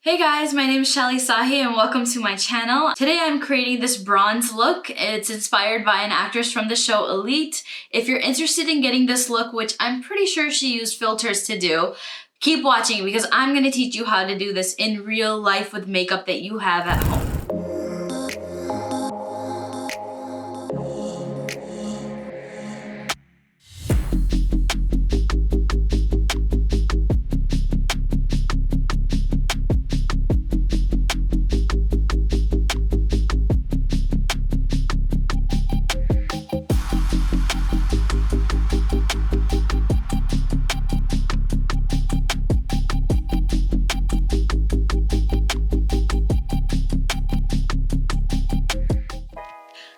Hey guys, my name is Sahi and welcome to my channel. Today I'm creating this bronze look. It's inspired by an actress from the show Elite. If you're interested in getting this look, which I'm pretty sure she used filters to do, keep watching because I'm going to teach you how to do this in real life with makeup that you have at home.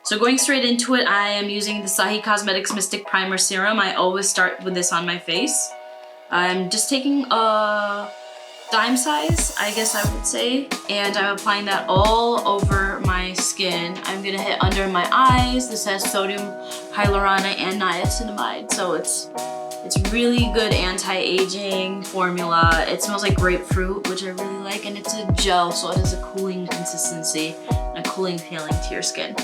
So going straight into it, I am using the Sahi Cosmetics Mystic Primer Serum. I always start with this on my face. I'm just taking a dime size, I guess I would say, and I'm applying that all over my skin. I'm gonna hit under my eyes. This has sodium hyaluronate and niacinamide, so it's really good anti-aging formula. It smells like grapefruit, which I really like, and it's a gel, so it has a cooling consistency and a cooling feeling to your skin.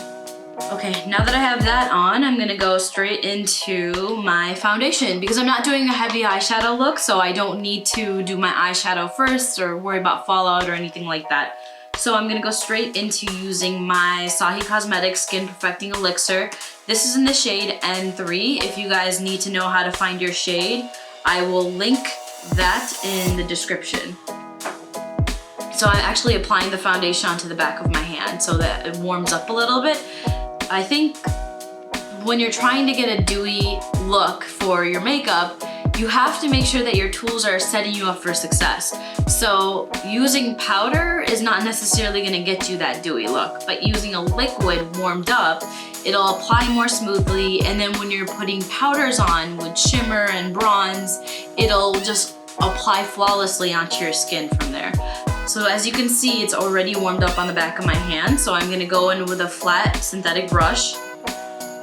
Okay, now that I have that on, I'm gonna go straight into my foundation because I'm not doing a heavy eyeshadow look, so I don't need to do my eyeshadow first or worry about fallout or anything like that. So I'm gonna go straight into using my Sahi Cosmetics Skin Perfecting Elixir. This is in the shade N3. If you guys need to know how to find your shade, I will link that in the description. So I'm actually applying the foundation onto the back of my hand so that it warms up a little bit. I think when you're trying to get a dewy look for your makeup, you have to make sure that your tools are setting you up for success. So using powder is not necessarily gonna get you that dewy look, but using a liquid warmed up, it'll apply more smoothly, and then when you're putting powders on with shimmer and bronze, it'll just apply flawlessly onto your skin from there. So as you can see, it's already warmed up on the back of my hand, so I'm gonna go in with a flat synthetic brush,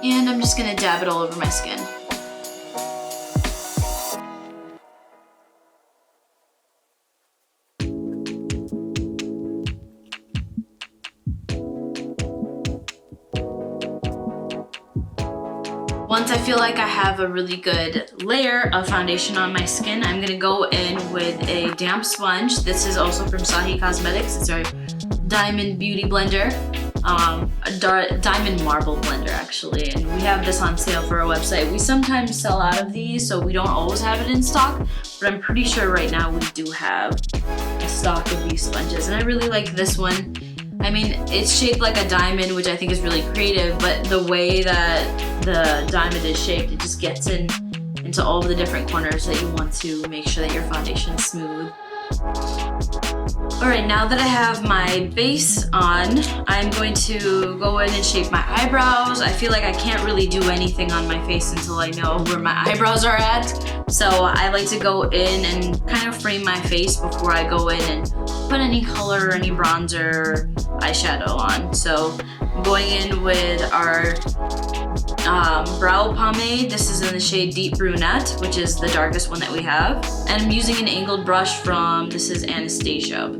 and I'm just gonna dab it all over my skin. Once I feel like I have a really good layer of foundation on my skin, I'm gonna go in with a damp sponge. This is also from Sahi Cosmetics. It's our Diamond Beauty Blender, a Diamond Marble Blender actually. And we have this on sale for our website. We sometimes sell out of these, so we don't always have it in stock, but I'm pretty sure right now we do have a stock of these sponges. And I really like this one. I mean, it's shaped like a diamond, which I think is really creative, but the way that the diamond is shaped, it just gets into all the different corners that you want to make sure that your foundation is smooth. All right, now that I have my base on, I'm going to go in and shape my eyebrows. I feel like I can't really do anything on my face until I know where my eyebrows are at. So I like to go in and kind of frame my face before I go in and put any color or any bronzer eyeshadow on. So I'm going in with our brow pomade. This is in the shade Deep Brunette, which is the darkest one that we have. And I'm using an angled brush from, this is Anastasia.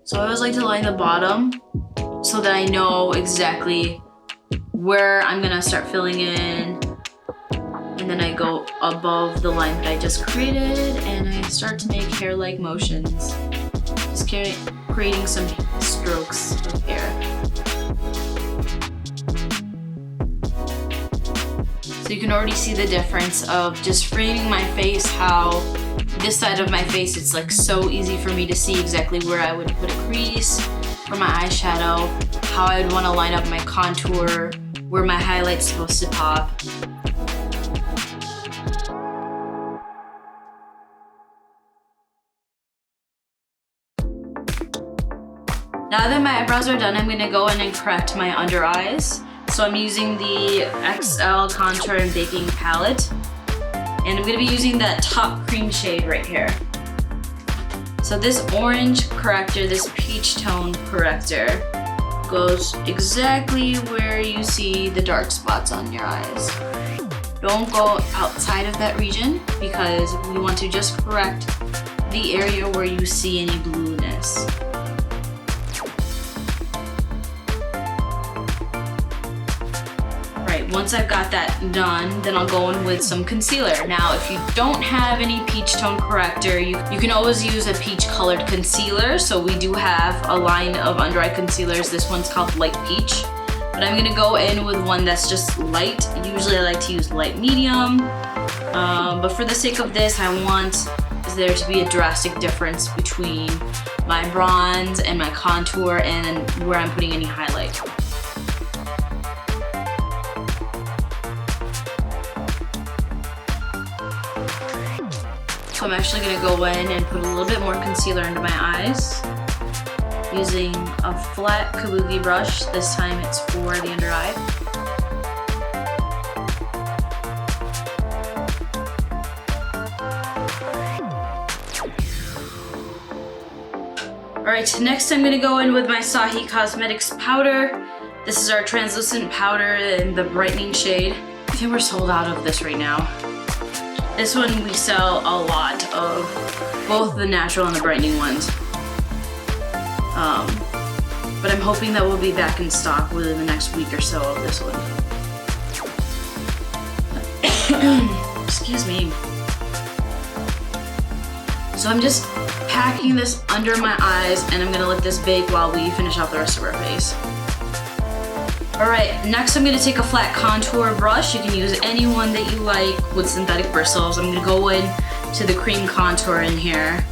So I always like to line the bottom so that I know exactly where I'm gonna start filling in. And then I go above the line that I just created and I start to make hair-like motions. Just creating some strokes of hair. So you can already see the difference of just framing my face, how this side of my face, it's like so easy for me to see exactly where I would put a crease for my eyeshadow, how I would want to line up my contour, where my highlight's supposed to pop. Now that my eyebrows are done, I'm gonna go in and correct my under eyes. So I'm using the XL Contour and Baking Palette. And I'm gonna be using that top cream shade right here. So this orange corrector, this peach tone corrector, goes exactly where you see the dark spots on your eyes. Don't go outside of that region because we want to just correct the area where you see any blueness. Right, once I've got that done, then I'll go in with some concealer. Now, if you don't have any peach tone corrector, you can always use a peach colored concealer. So we do have a line of under eye concealers. This one's called Light Peach. But I'm gonna go in with one that's just light. Usually I like to use light medium. But for the sake of this, I want there to be a drastic difference between my bronze and my contour and where I'm putting any highlight. So I'm actually gonna go in and put a little bit more concealer under my eyes using a flat kabuki brush. This time it's for the under eye. Alright, next I'm gonna go in with my Sahi Cosmetics powder. This is our translucent powder in the brightening shade. I think we're sold out of this right now. This one we sell a lot of, both the natural and the brightening ones. But I'm hoping that we'll be back in stock within the next week or so of this one. Excuse me. So I'm just packing this under my eyes and I'm gonna let this bake while we finish off the rest of our face. Alright, next I'm gonna take a flat contour brush. You can use any one that you like with synthetic bristles. I'm gonna go in to the cream contour in here.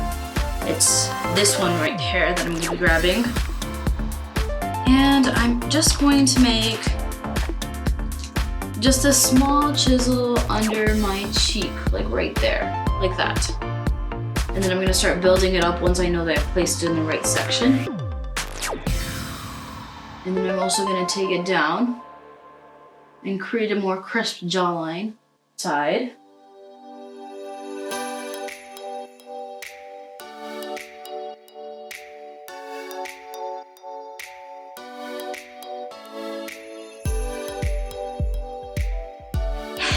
It's this one right here that I'm gonna be grabbing. And I'm just going to make just a small chisel under my cheek, like right there, like that. And then I'm gonna start building it up once I know that I've placed it in the right section. And then I'm also gonna take it down and create a more crisp jawline side.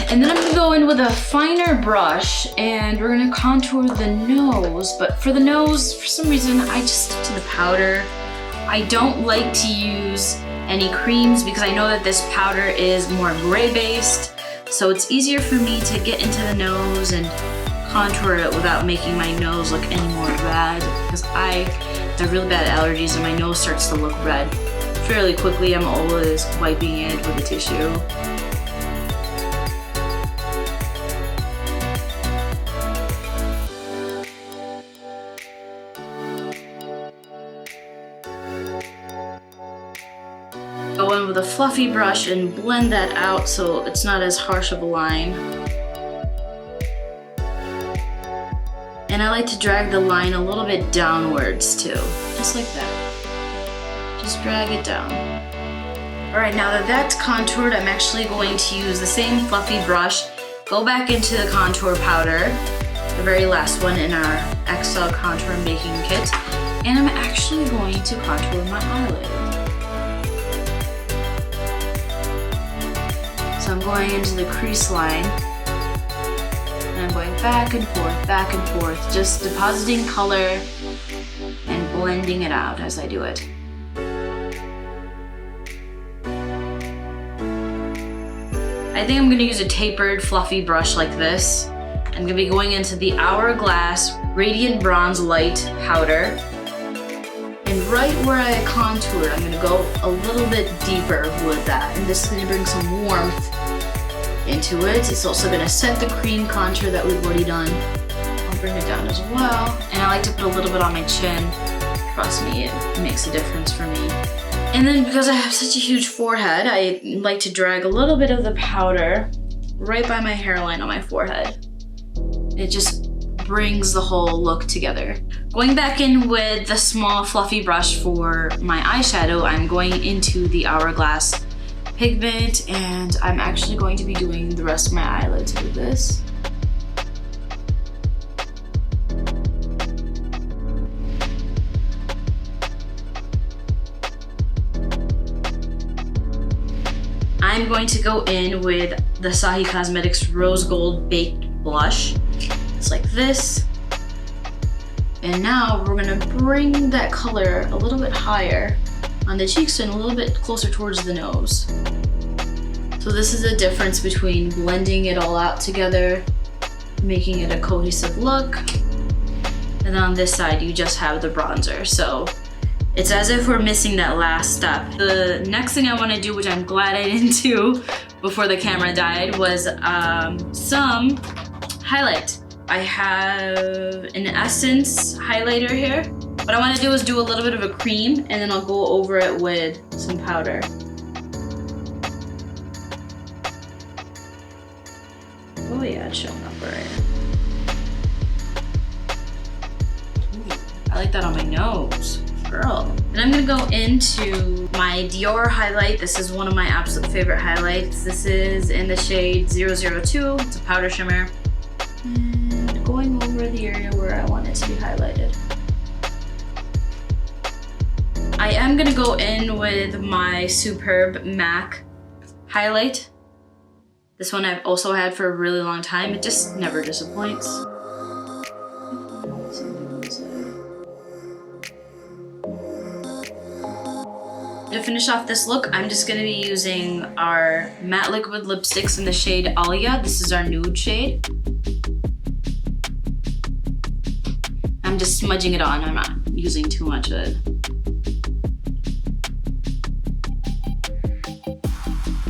And then I'm gonna go in with a finer brush and we're gonna contour the nose. But for the nose, for some reason, I just stick to the powder. I don't like to use any creams because I know that this powder is more gray based. So it's easier for me to get into the nose and contour it without making my nose look any more red. Because I have really bad allergies and my nose starts to look red fairly quickly. I'm always wiping it with a tissue. Go in with a fluffy brush and blend that out so it's not as harsh of a line. And I like to drag the line a little bit downwards too, just like that. Just drag it down. Alright, now that that's contoured, I'm actually going to use the same fluffy brush, go back into the contour powder, the very last one in our XL contour and baking kit, and I'm actually going to contour my eyelid. So I'm going into the crease line and I'm going back and forth, just depositing color and blending it out as I do it. I think I'm gonna use a tapered fluffy brush like this. I'm gonna be going into the Hourglass Radiant Bronze Light powder. And right where I contoured, I'm gonna go a little bit deeper with that. And this is gonna bring some warmth into it. It's also gonna set the cream contour that we've already done. I'll bring it down as well. And I like to put a little bit on my chin. Trust me, it makes a difference for me. And then because I have such a huge forehead, I like to drag a little bit of the powder right by my hairline on my forehead. It just brings the whole look together. Going back in with the small fluffy brush for my eyeshadow, I'm going into the Hourglass pigment and I'm actually going to be doing the rest of my eyelids with this. I'm going to go in with the Sahi Cosmetics Rose Gold Baked Blush. It's like this. And now we're gonna bring that color a little bit higher on the cheeks and a little bit closer towards the nose. So this is the difference between blending it all out together, making it a cohesive look. And then on this side, you just have the bronzer. So it's as if we're missing that last step. The next thing I wanna do, which I'm glad I didn't do before the camera died, was some highlight. I have an Essence highlighter here. What I wanna do is do a little bit of a cream and then I'll go over it with some powder. Oh yeah, it's showing up right. Ooh, I like that on my nose, girl. And I'm gonna go into my Dior highlight. This is one of my absolute favorite highlights. This is in the shade 002. It's a powder shimmer. And going over the area where I want it to be highlighted. I am gonna go in with my Superb MAC highlight. This one I've also had for a really long time. It just never disappoints. To finish off this look, I'm just gonna be using our matte liquid lipsticks in the shade Alia. This is our nude shade. I'm just smudging it on. I'm not using too much of it.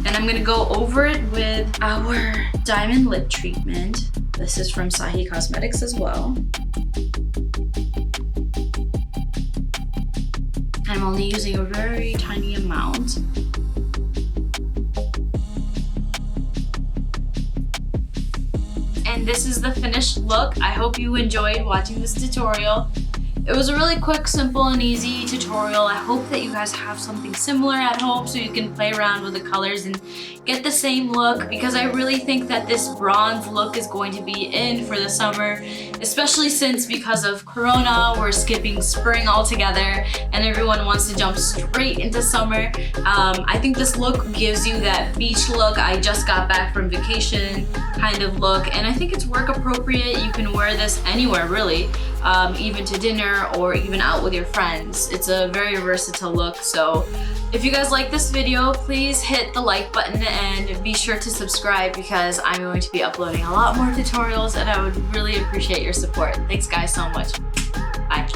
And I'm gonna go over it with our Diamond Lip Treatment. This is from Sahi Cosmetics as well. I'm only using a very tiny amount. And this is the finished look. I hope you enjoyed watching this tutorial. It was a really quick, simple, and easy tutorial. I hope that you guys have something similar at home so you can play around with the colors and get the same look, because I really think that this bronze look is going to be in for the summer, especially since because of Corona, we're skipping spring altogether and everyone wants to jump straight into summer. I think this look gives you that beach look, I just got back from vacation kind of look, and I think it's work appropriate. You can wear this anywhere really, even to dinner or even out with your friends. It's a very versatile look. So if you guys like this video, please hit the like button and be sure to subscribe, because I'm going to be uploading a lot more tutorials and I would really appreciate your support. Thanks guys so much. Bye.